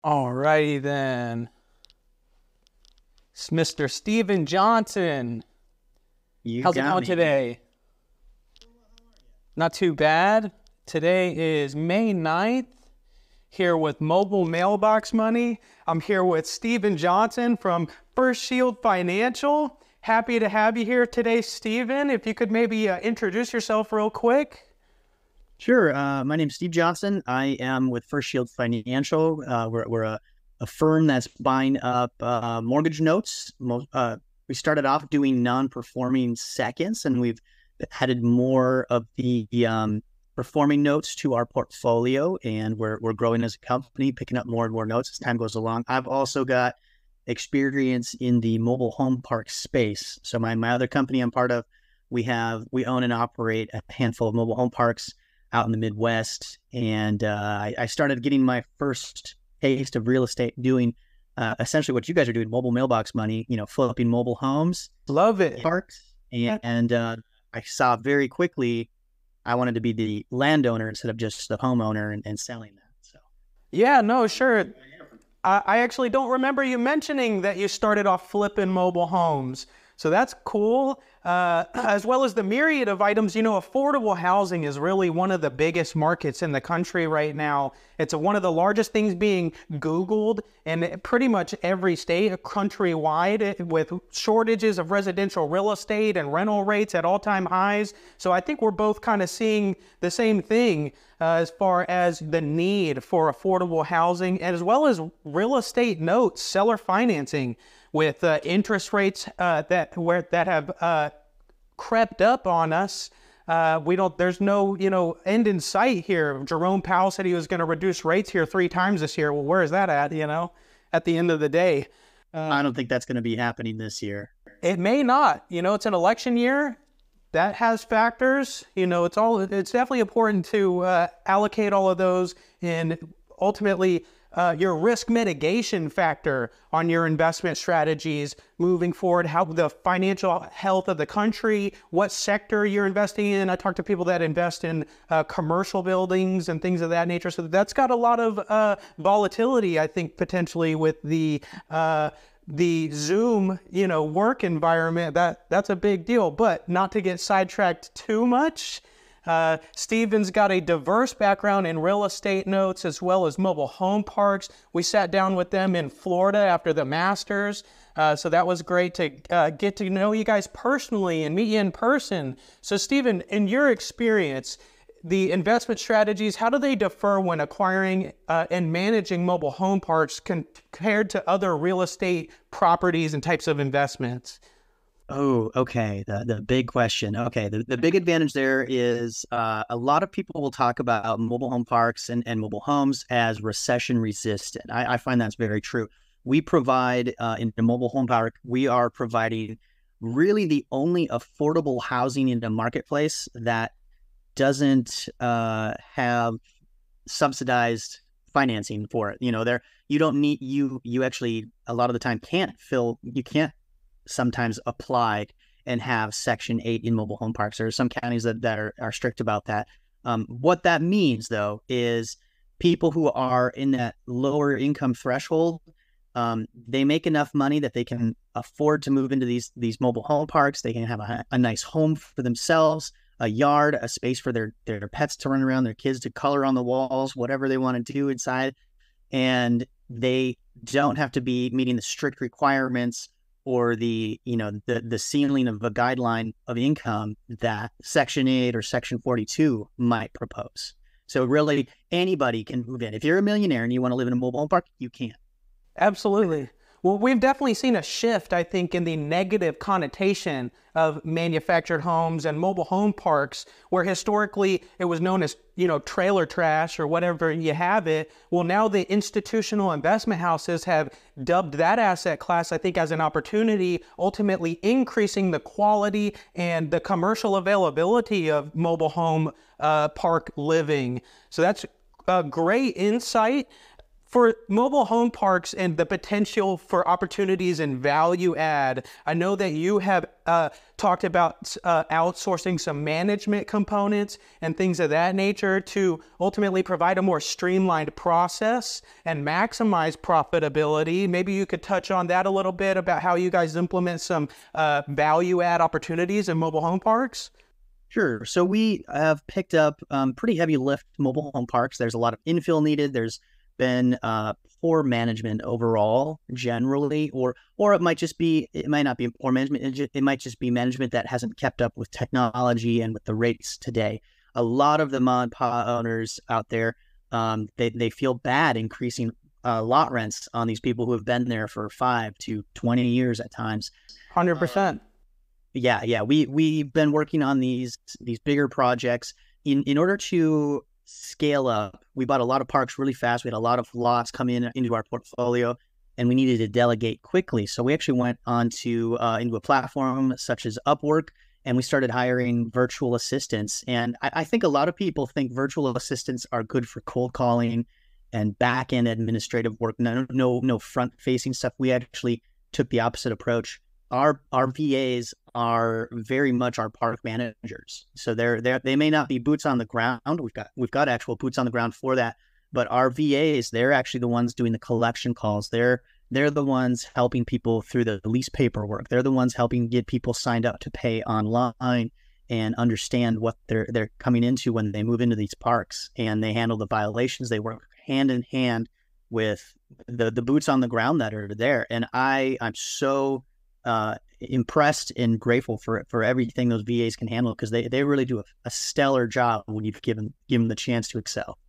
All righty then. It's Mr. Steven Johnson. How's it going today? Not too bad. Today is May 9th. Here with Mobile Mailbox Money. I'm here with Steven Johnson from First Shield Financial. Happy to have you here today, Steven. If you could maybe introduce yourself real quick. Sure. My name's Steve Johnson. I am with First Shield Financial. We're a firm that's buying up mortgage notes. We started off doing non-performing seconds, and we've added more of the performing notes to our portfolio, and we're growing as a company, picking up more and more notes as time goes along. I've also got experience in the mobile home park space. So my other company I'm part of, we own and operate a handful of mobile home parks out in the Midwest. And I started getting my first taste of real estate doing essentially what you guys are doing, mobile mailbox money, flipping mobile homes. Love it. Parks. And I saw very quickly I wanted to be the landowner instead of just the homeowner and selling that. So yeah, no, sure. I actually don't remember you mentioning that you started off flipping mobile homes. So that's cool. As well as the myriad of items, affordable housing is really one of the biggest markets in the country right now. It's one of the largest things being Googled in pretty much every state countrywide, with shortages of residential real estate and rental rates at all-time highs. So I think we're both kind of seeing the same thing as far as the need for affordable housing, as well as real estate notes, seller financing, with interest rates that have crept up on us. There's no, end in sight here. Jerome Powell said he was going to reduce rates here 3 times this year. Well, where is that at, at the end of the day? I don't think that's going to be happening this year. It may not. It's an election year. That has factors. It's definitely important to allocate all of those, and ultimately your risk mitigation factor on your investment strategies moving forward, how the financial health of the country, what sector you're investing in. I talk to people that invest in commercial buildings and things of that nature. So that's got a lot of volatility, I think, potentially with the Zoom, work environment. That's a big deal, but not to get sidetracked too much. Steven's got a diverse background in real estate notes as well as mobile home parks. We sat down with them in Florida after the Masters. So that was great to get to know you guys personally and meet you in person. So Steven, in your experience, the investment strategies, how do they differ when acquiring and managing mobile home parks compared to other real estate properties and types of investments? Oh, okay. The big question. Okay. The big advantage there is a lot of people will talk about mobile home parks and mobile homes as recession resistant. I find that's very true. We provide in the mobile home park, we are providing really the only affordable housing in the marketplace that doesn't have subsidized financing for it. You don't need, you actually a lot of the time you can't sometimes apply and have Section 8 in mobile home parks. There are some counties that are strict about that. What that means, though, is people who are in that lower income threshold, they make enough money that they can afford to move into these mobile home parks. They can have a nice home for themselves, a yard, a space for their pets to run around, their kids to color on the walls, whatever they want to do inside. And they don't have to be meeting the strict requirements or the ceiling of a guideline of income that Section 8 or Section 42 might propose. So really anybody can move in. If you're a millionaire and you want to live in a mobile home park, you can. Absolutely. Well, we've definitely seen a shift, I think, in the negative connotation of manufactured homes and mobile home parks, where historically it was known as, trailer trash or whatever you have it. Well, now the institutional investment houses have dubbed that asset class, I think, as an opportunity, ultimately increasing the quality and the commercial availability of mobile home park living. So that's a great insight. For mobile home parks and the potential for opportunities and value add, I know that you have talked about outsourcing some management components and things of that nature to ultimately provide a more streamlined process and maximize profitability. Maybe you could touch on that a little bit about how you guys implement some value add opportunities in mobile home parks. Sure. So we have picked up pretty heavy lift mobile home parks. There's a lot of infill needed. There's been poor management overall, generally, or it might just be, it might not be poor management. It might just be management that hasn't kept up with technology and with the rates today. A lot of the mom and pop owners out there, they feel bad increasing lot rents on these people who have been there for 5 to 20 years at times. 100%. Yeah. We've been working on these bigger projects in order to scale up. We bought a lot of parks really fast. We had a lot of lots come into our portfolio, and we needed to delegate quickly. So we actually went onto into a platform such as Upwork, and we started hiring virtual assistants. And I think a lot of people think virtual assistants are good for cold calling and back end administrative work. No front facing stuff. We actually took the opposite approach. Our VAs are very much our park managers. So they may not be boots on the ground. We've got actual boots on the ground for that. But our VAs, they're actually the ones doing the collection calls. They're the ones helping people through the lease paperwork. They're the ones helping get people signed up to pay online and understand what they're coming into when they move into these parks. And they handle the violations. They work hand in hand with the boots on the ground that are there. And I'm so impressed and grateful for everything those VAs can handle, because they really do a stellar job when you've given them the chance to excel.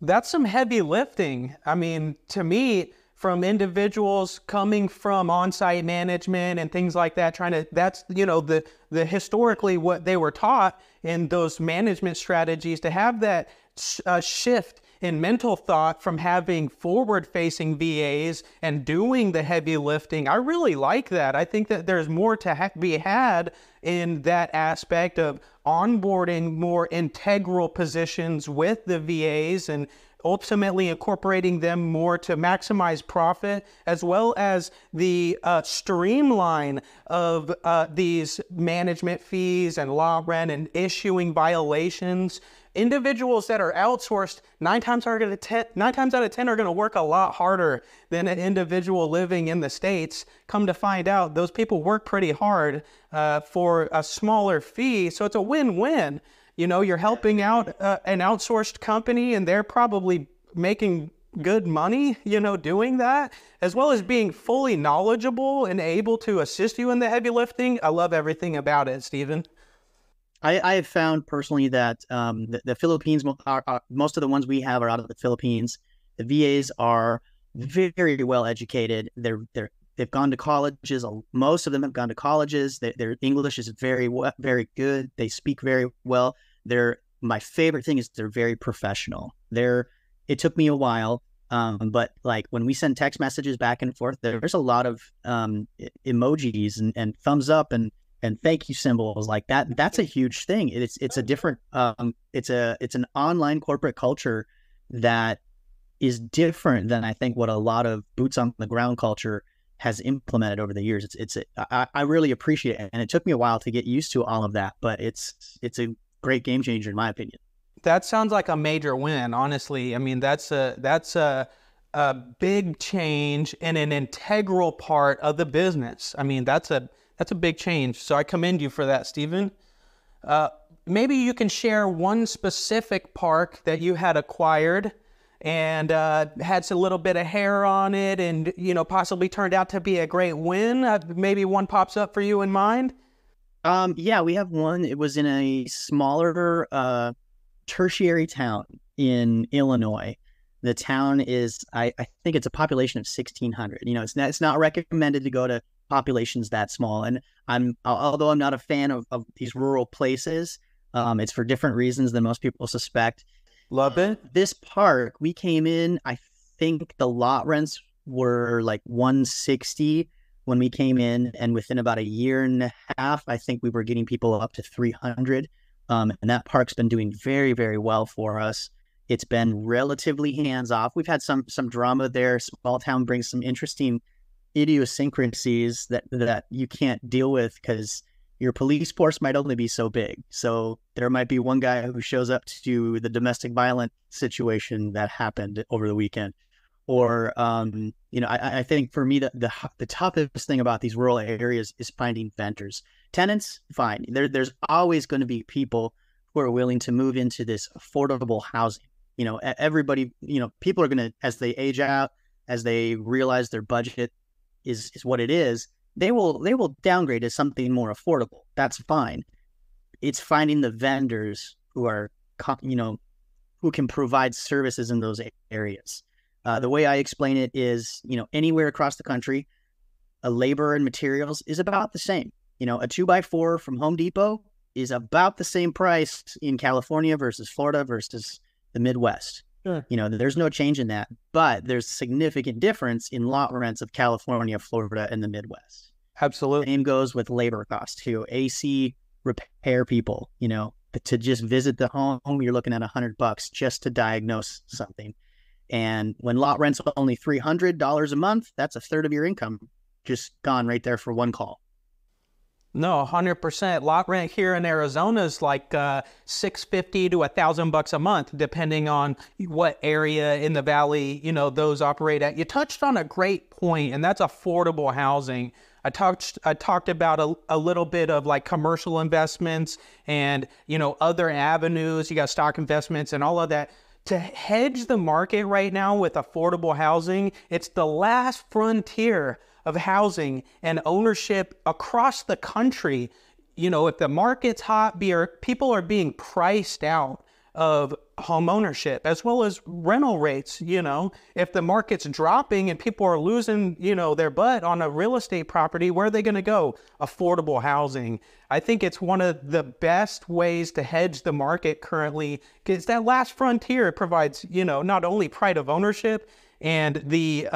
That's some heavy lifting. I mean, to me, from individuals coming from on-site management and things like that, that's, the historically what they were taught in those management strategies, to have that shift in mental thought from having forward-facing VAs and doing the heavy lifting. I really like that. I think that there's more to be had in that aspect of onboarding more integral positions with the VAs and ultimately incorporating them more to maximize profit, as well as the streamline of these management fees and law rent and issuing violations. Individuals that are outsourced, nine times out of 10 are going to work a lot harder than an individual living in the States. Come to find out, those people work pretty hard for a smaller fee. So it's a win-win. You're helping out an outsourced company, and they're probably making good money, doing that, as well as being fully knowledgeable and able to assist you in the heavy lifting. I love everything about it, Stephen. I have found personally that the Philippines, most of the ones we have are out of the Philippines. The VAs are very well educated. They've gone to colleges. Most of them have gone to colleges. Their English is very good. They speak very well. My favorite thing is they're very professional. It took me a while, but like when we send text messages back and forth, there's a lot of emojis and thumbs up and thank you symbols like that. That's a huge thing. It's a different it's an online corporate culture that is different than I think what a lot of boots on the ground culture has implemented over the years. I really appreciate it, and it took me a while to get used to all of that, but it's a great game changer in my opinion. That sounds like a major win, honestly. I mean, that's a big change and an integral part of the business. I mean, that's a big change. So I commend you for that, Stephen. Maybe you can share one specific park that you had acquired and had a little bit of hair on it and, possibly turned out to be a great win. Maybe one pops up for you in mind. Yeah, we have one. It was in a smaller tertiary town in Illinois. The town is, I think it's a population of 1,600. It's not recommended to go to populations that small. And although I'm not a fan of these rural places, it's for different reasons than most people suspect. Love it. This park, we came in, I think the lot rents were like $160 when we came in, and within about a year and a half, I think we were getting people up to $300. And that park's been doing very, very well for us. It's been relatively hands off. We've had some drama there. Small town brings some interesting idiosyncrasies that you can't deal with because your police force might only be so big. So there might be one guy who shows up to the domestic violence situation that happened over the weekend. Or, I think for me, the toughest thing about these rural areas is finding vendors. Tenants, fine. There's always going to be people who are willing to move into this affordable housing. Everybody, people are going to, as they age out, as they realize their budget is what it is, they will downgrade to something more affordable. That's fine. It's finding the vendors who are, who can provide services in those areas. The way I explain it is, anywhere across the country, labor and materials is about the same. A 2x4 from Home Depot is about the same price in California versus Florida versus the Midwest. Sure. There's no change in that, but there's significant difference in lot rents of California, Florida, and the Midwest. Absolutely. Same goes with labor costs too. AC repair people, to just visit the home, you're looking at $100 just to diagnose something. And when lot rent's only $300 a month, that's a third of your income just gone right there for one call. No, 100%. Lot rent here in Arizona is like $650 to $1,000 a month, depending on what area in the valley those operate at. You touched on a great point, and that's affordable housing. I talked about a little bit of like commercial investments and other avenues. You got stock investments and all of that. To hedge the market right now with affordable housing, it's the last frontier of housing and ownership across the country. If the market's hot, people are being priced out of home ownership as well as rental rates. If the market's dropping and people are losing, their butt on a real estate property, where are they going to go? Affordable housing. I think it's one of the best ways to hedge the market currently, because that last frontier provides, not only pride of ownership and the,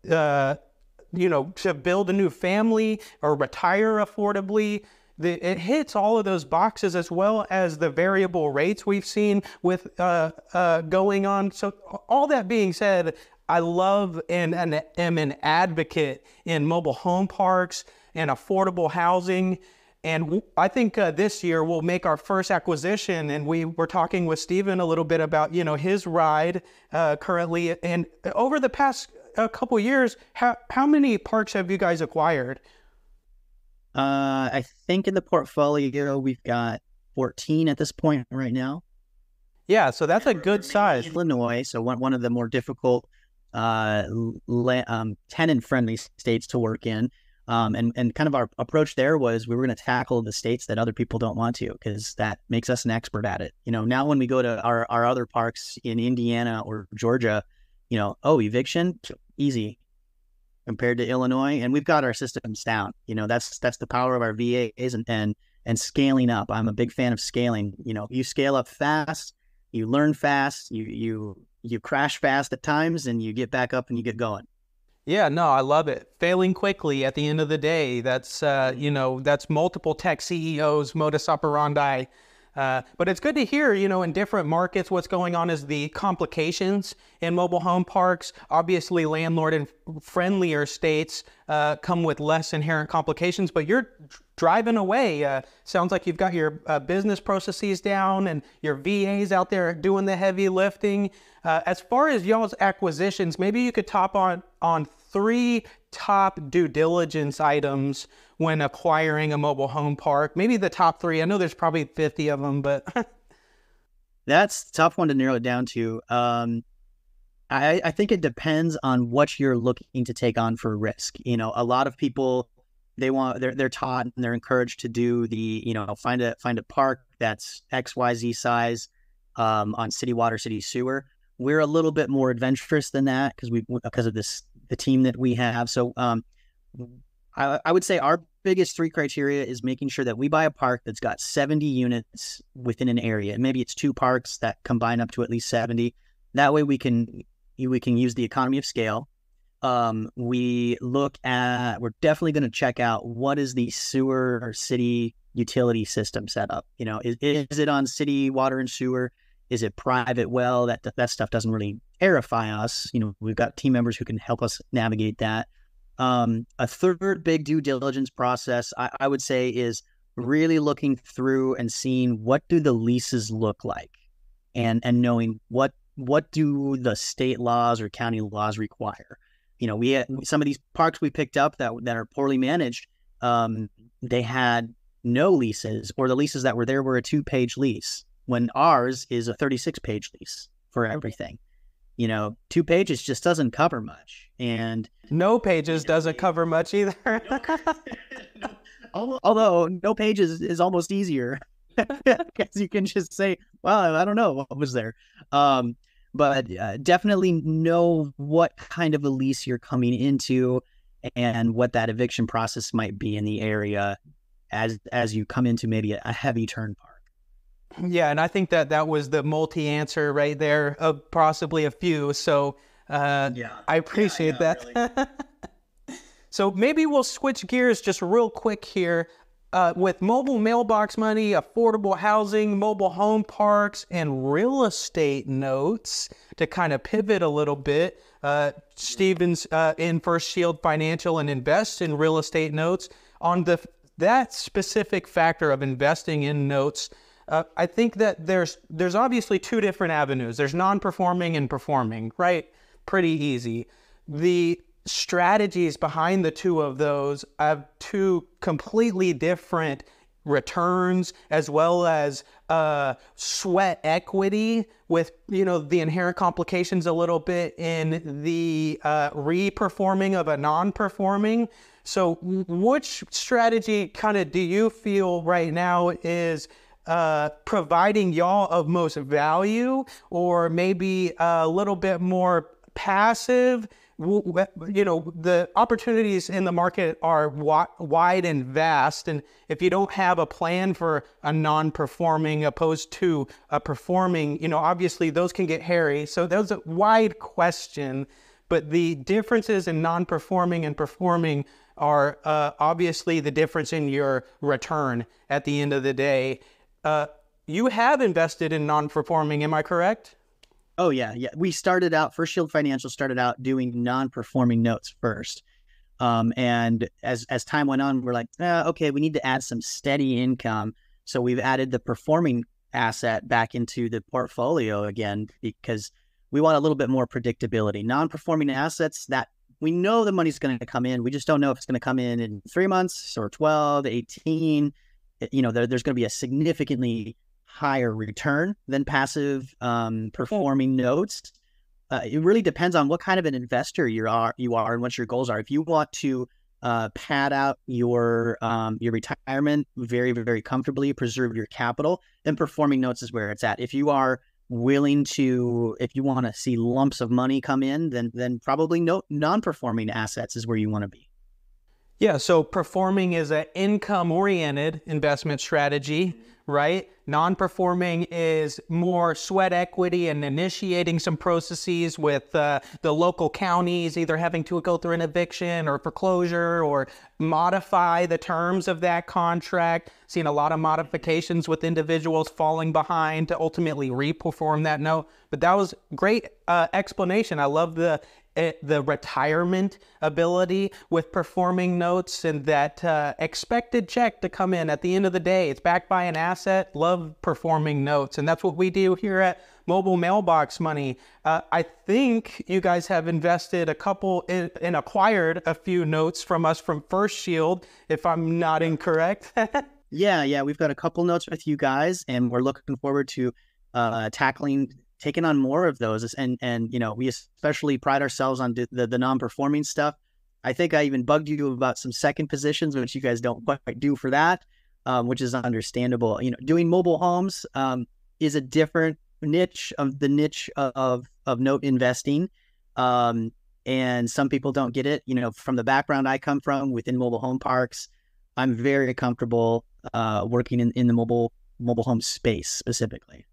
to build a new family or retire affordably. It hits all of those boxes, as well as the variable rates we've seen with going on. So all that being said, I love and am an advocate in mobile home parks and affordable housing. And I think this year we'll make our first acquisition. And we were talking with Steven a little bit about, his ride currently. And over the past couple of years, how many parks have you guys acquired? I think in the portfolio, we've got 14 at this point right now. Yeah, so that's a good size. Illinois, so one of the more difficult tenant-friendly states to work in. And kind of our approach there was we were going to tackle the states that other people don't want to, because that makes us an expert at it. Now when we go to our other parks in Indiana or Georgia, eviction, easy compared to Illinois, and we've got our systems down. That's the power of our VAs and scaling up. I'm a big fan of scaling. You scale up fast, you learn fast, you crash fast at times, and you get back up and you get going. Yeah, no, I love it. Failing quickly at the end of the day. That's that's multiple tech CEOs modus operandi. But it's good to hear, in different markets, what's going on is the complications in mobile home parks. Obviously, landlord and friendlier states come with less inherent complications, but you're driving away. Sounds like you've got your business processes down and your VAs out there doing the heavy lifting. As far as y'all's acquisitions, maybe you could top on 3 top due diligence items when acquiring a mobile home park. Maybe the top 3. I know there's probably 50 of them, but that's a tough one to narrow it down to. I think it depends on what you're looking to take on for risk. A lot of people, they're taught and they're encouraged to do find a park that's XYZ size on city water, city sewer. We're a little bit more adventurous than that because of the team that we have. So I would say our biggest 3 criteria is making sure that we buy a park that's got 70 units within an area. Maybe it's 2 parks that combine up to at least 70. That way we can use the economy of scale. We're definitely going to check out what is the sewer or city utility system set up. Is it on city water and sewer? Is it private well? That stuff doesn't really terrify us. We've got team members who can help us navigate that. A third big due diligence process, I would say, is really looking through and seeing what do the leases look like, and knowing what do the state laws or county laws require. We had some of these parks we picked up that are poorly managed. They had no leases, or the leases that were there were a 2-page lease, when ours is a 36-page lease for everything. 2 pages just doesn't cover much, and no pages doesn't cover much either. Although no pages is almost easier, because you can just say, well, I don't know what was there. But definitely know what kind of a lease you're coming into and what that eviction process might be in the area as you come into maybe a heavy turn park. Yeah, and I think that was the multi-answer right there of possibly a few. So I appreciate that. Really. So maybe we'll switch gears just real quick here. With mobile mailbox money, affordable housing, mobile home parks, and real estate notes, to kind of pivot a little bit, Stephen's in First Shield Financial and invests in real estate notes. On that specific factor of investing in notes, I think that there's obviously 2 different avenues. There's non-performing and performing, right? Pretty easy. The strategies behind the 2 of those have 2 completely different returns, as well as sweat equity, with the inherent complications a little bit in the re-performing of a non-performing. So which strategy kind of do you feel right now is providing y'all of most value, or maybe a little bit more passive? The opportunities in the market are wide and vast, and if you don't have a plan for a non-performing opposed to a performing, obviously those can get hairy. So that's a wide question, but the differences in non-performing and performing are obviously the difference in your return at the end of the day. You have invested in non-performing, am I correct? Oh, yeah. We started out, First Shield Financial started out doing non-performing notes first. And as time went on, we're like, okay, we need to add some steady income. So we've added the performing asset back into the portfolio again, because we want a little bit more predictability. Non-performing assets, that we know the money's going to come in. We just don't know if it's going to come in 3 months or 12, 18. There's going to be a significantly higher return than passive performing notes. It really depends on what kind of an investor you are and what your goals are. If you want to pad out your retirement very, very comfortably, preserve your capital, then performing notes is where it's at. If you are willing to, if you want to see lumps of money come in, then probably non-performing assets is where you want to be. Yeah, so performing is an income-oriented investment strategy, right? Non-performing is more sweat equity and initiating some processes with the local counties, either having to go through an eviction or foreclosure or modify the terms of that contract. Seen a lot of modifications with individuals falling behind to ultimately re-perform that note. But that was great explanation. I love the retirement ability with performing notes, and that expected check to come in at the end of the day. It's backed by an asset. Love performing notes, and that's what we do here at Mobile Mailbox Money. I think you guys have invested a couple and acquired a few notes from us from First Shield, if I'm not incorrect. Yeah, we've got a couple notes with you guys, and we're looking forward to taking on more of those. And we especially pride ourselves on the non-performing stuff. I think I even bugged you about some second positions, which you guys don't quite do for that, which is understandable. Doing mobile homes is a different niche of the niche of note investing. And some people don't get it. From the background I come from within mobile home parks, I'm very comfortable working in the mobile home space specifically.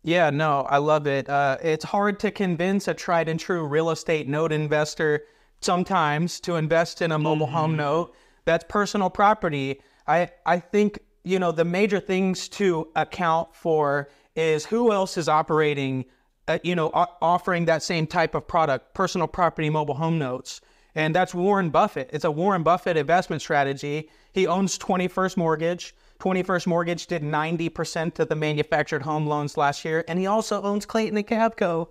Yeah, no, I love it. It's hard to convince a tried and true real estate note investor sometimes to invest in a mobile home note. That's personal property. I think, the major things to account for is who else is operating, offering that same type of product, personal property mobile home notes. And that's Warren Buffett. It's a Warren Buffett investment strategy. He owns 21st Mortgage. 21st Mortgage did 90% of the manufactured home loans last year. And he also owns Clayton and Cavco.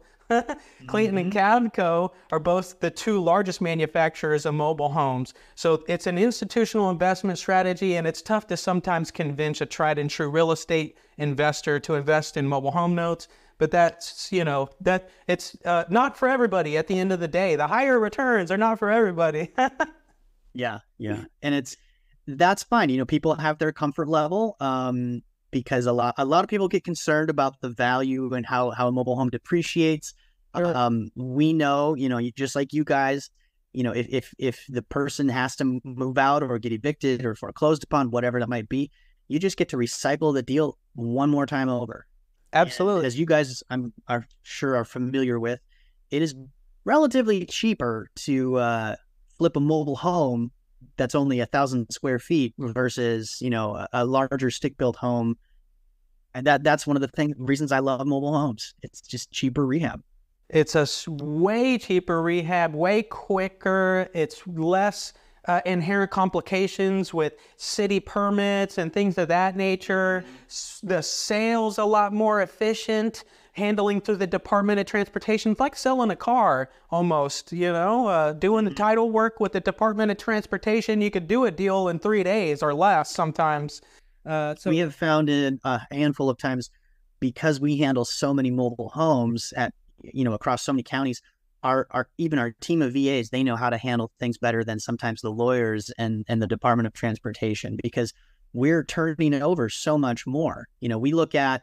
Clayton and Cavco are both the two largest manufacturers of mobile homes. So it's an institutional investment strategy, and it's tough to sometimes convince a tried and true real estate investor to invest in mobile home notes. But that's, that it's not for everybody at the end of the day. The higher returns are not for everybody. Yeah. And that's fine. People have their comfort level because a lot of people get concerned about the value and how a mobile home depreciates. Sure. We know, just like you guys, if the person has to move out or get evicted or foreclosed upon, whatever that might be, you just get to recycle the deal one more time over. Absolutely. And as you guys, are sure are familiar with, it is relatively cheaper to flip a mobile home that's only 1,000 square feet versus, a larger stick-built home. And that's one of the reasons I love mobile homes. It's just cheaper rehab. It's a way cheaper rehab, way quicker. It's less inherent complications with city permits and things of that nature. The sale's a lot more efficient, handling through the Department of Transportation. It's like selling a car almost, doing the title work with the Department of Transportation. You could do a deal in 3 days or less sometimes. So we have found in a handful of times, because we handle so many mobile homes across so many counties, even our team of VAs, they know how to handle things better than sometimes the lawyers and the Department of Transportation, because we're turning it over so much more. We look at,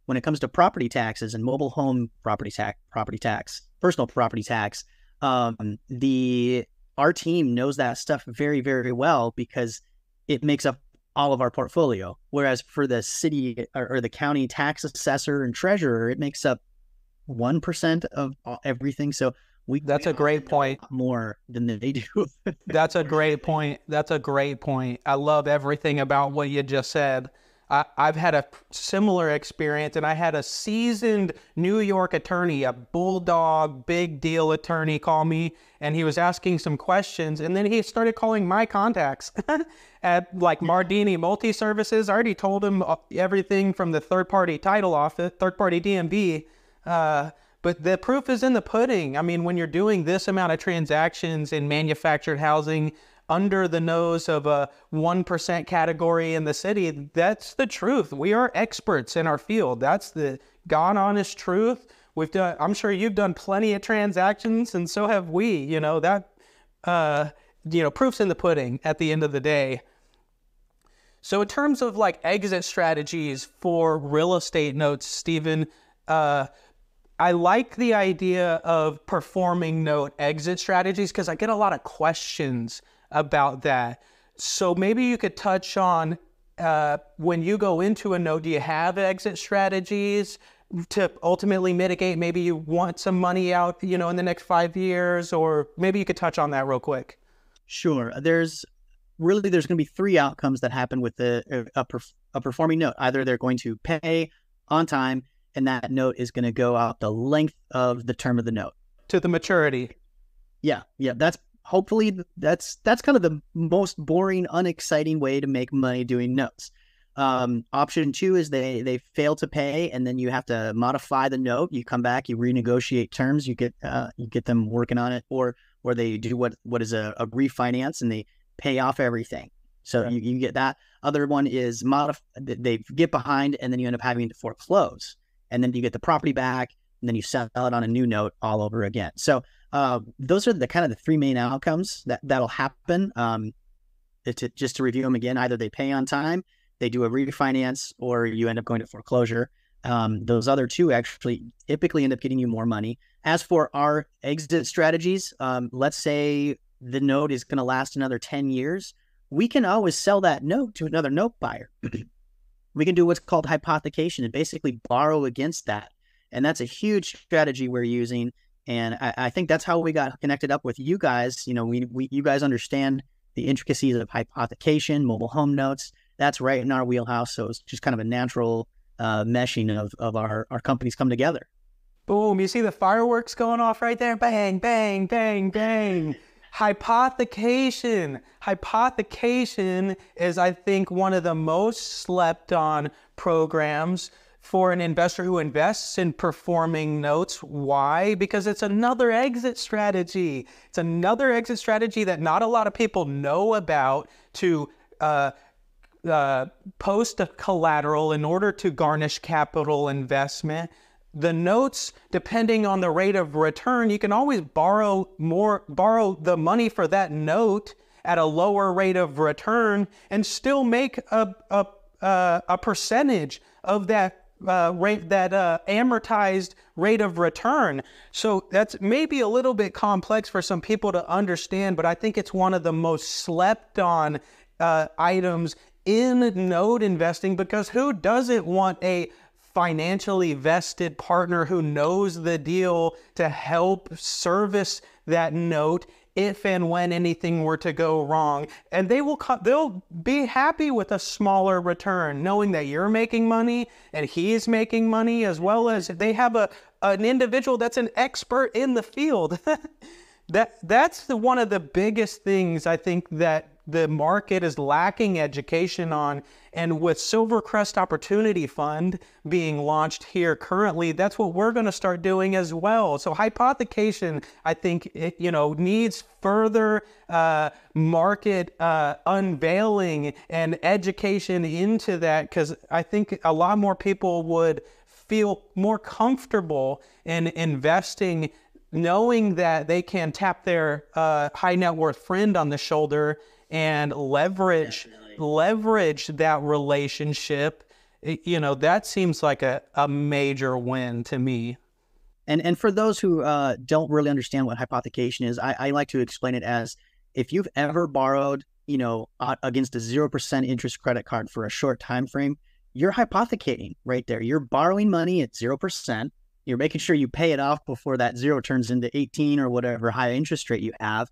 when it comes to property taxes and mobile home property tax, personal property tax, our team knows that stuff very, very well because it makes up all of our portfolio. Whereas for the city or the county tax assessor and treasurer, it makes up 1% of everything. So that's a great point. More than they do. That's a great point. I love everything about what you just said. I've had a similar experience, and I had a seasoned New York attorney, a bulldog, big deal attorney, call me, and he was asking some questions, and then he started calling my contacts at like Mardini Multi-Services. I already told him everything from the third-party title office, third-party DMV, but the proof is in the pudding. I mean, when you're doing this amount of transactions in manufactured housing under the nose of a 1% category in the city, that's the truth. We are experts in our field. That's the God honest truth. I'm sure you've done plenty of transactions, and so have we. Proof's in the pudding at the end of the day. So in terms of like exit strategies for real estate notes, Stephen, I like the idea of performing note exit strategies because I get a lot of questions about that. So maybe you could touch on when you go into a note, do you have exit strategies to ultimately mitigate? Maybe you want some money out, in the next 5 years, or maybe you could touch on that real quick. Sure. There's going to be three outcomes that happen with a performing note. Either they're going to pay on time, and that note is going to go out the length of the term of the note to the maturity. Yeah. That's kind of the most boring, unexciting way to make money doing notes. Option two is they fail to pay, and then you have to modify the note. You come back, you renegotiate terms, you get them working on it, or they do what is a refinance and they pay off everything. So right. you get that. Other one is they get behind, and then you end up having to foreclose, and then you get the property back, and then you sell it on a new note all over again. So those are the kind of the three main outcomes that'll happen. Just to review them again, either they pay on time, they do a refinance, or you end up going to foreclosure. Those other two actually typically end up getting you more money. As for our exit strategies, let's say the note is going to last another 10 years. We can always sell that note to another note buyer. We can do what's called hypothecation and basically borrow against that. And that's a huge strategy we're using. And I think that's how we got connected up with you guys. You guys understand the intricacies of hypothecation, mobile home notes. That's right in our wheelhouse. So it's just kind of a natural meshing of our companies come together. Boom, you see the fireworks going off right there? Bang, bang, bang, bang. Hypothecation. Hypothecation is, I think, one of the most slept on programs for an investor who invests in performing notes. Why? Because it's another exit strategy. It's another exit strategy that not a lot of people know about to post a collateral in order to garnish capital investment. The notes, depending on the rate of return, you can always borrow the money for that note at a lower rate of return and still make a percentage of that amortized rate of return. So that's maybe a little bit complex for some people to understand, but I think it's one of the most slept on items in note investing, because who doesn't want a financially vested partner who knows the deal to help service that note if and when anything were to go wrong? And they'll be happy with a smaller return, knowing that you're making money and he's making money, as well as they have an individual that's an expert in the field. That's one of the biggest things I think that the market is lacking education on. And with Silvercrest Opportunity Fund being launched here currently, that's what we're going to start doing as well. So hypothecation, I think, needs further market unveiling and education into that, because I think a lot more people would feel more comfortable in investing knowing that they can tap their high net worth friend on the shoulder and leverage that relationship. That seems like a major win to me. And for those who don't really understand what hypothecation is, I like to explain it as, if you've ever borrowed, against a 0% interest credit card for a short time frame, you're hypothecating right there. You're borrowing money at 0%. You're making sure you pay it off before that zero turns into 18 or whatever high interest rate you have.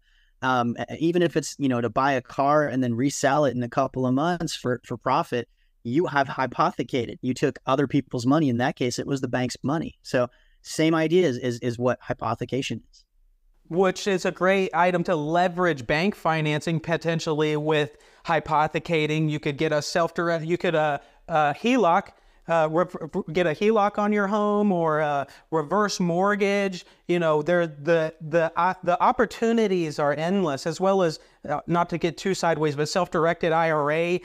Even if it's, to buy a car and then resell it in a couple of months for profit, you have hypothecated. You took other people's money. In that case, it was the bank's money. So same idea is what hypothecation is. Which is a great item to leverage bank financing potentially with hypothecating. You could get a HELOC. Get a HELOC on your home, or a reverse mortgage. The opportunities are endless, as well as, not to get too sideways, but self-directed IRA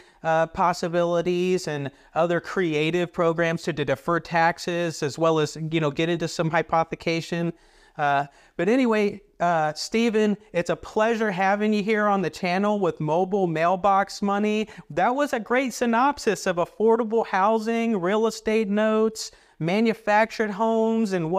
possibilities and other creative programs to defer taxes, as well as, get into some hypothecation. But anyway, Stephen, it's a pleasure having you here on the channel with mobile mailbox money. That was a great synopsis of affordable housing, real estate notes, manufactured homes, and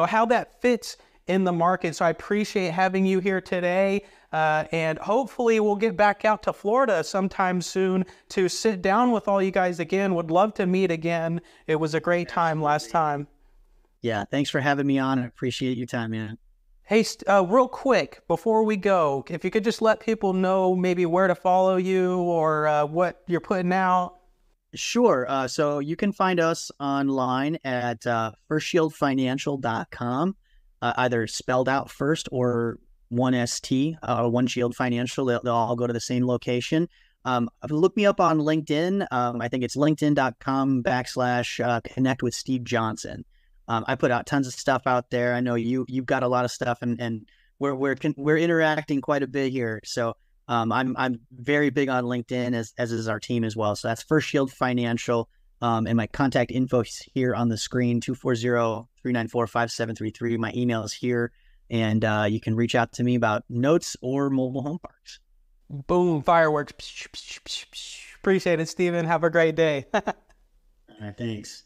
how that fits in the market. So I appreciate having you here today. And hopefully we'll get back out to Florida sometime soon to sit down with all you guys again. Would love to meet again. It was a great time last time. Yeah, thanks for having me on. I appreciate your time, man. Hey, real quick, before we go, if you could just let people know maybe where to follow you or what you're putting out. Sure. So you can find us online at firstshieldfinancial.com, either spelled out first or one ST, One Shield Financial. They'll all go to the same location. Look me up on LinkedIn. I think it's linkedin.com/connect with Steve Johnson. I put out tons of stuff out there. I know you've got a lot of stuff, and we're interacting quite a bit here. So I'm very big on LinkedIn, as is our team as well. So that's First Shield Financial, and my contact info is here on the screen: 240-394-5733. My email is here, and you can reach out to me about notes or mobile home parks. Boom! Fireworks. Appreciate it, Stephen. Have a great day. All right, thanks.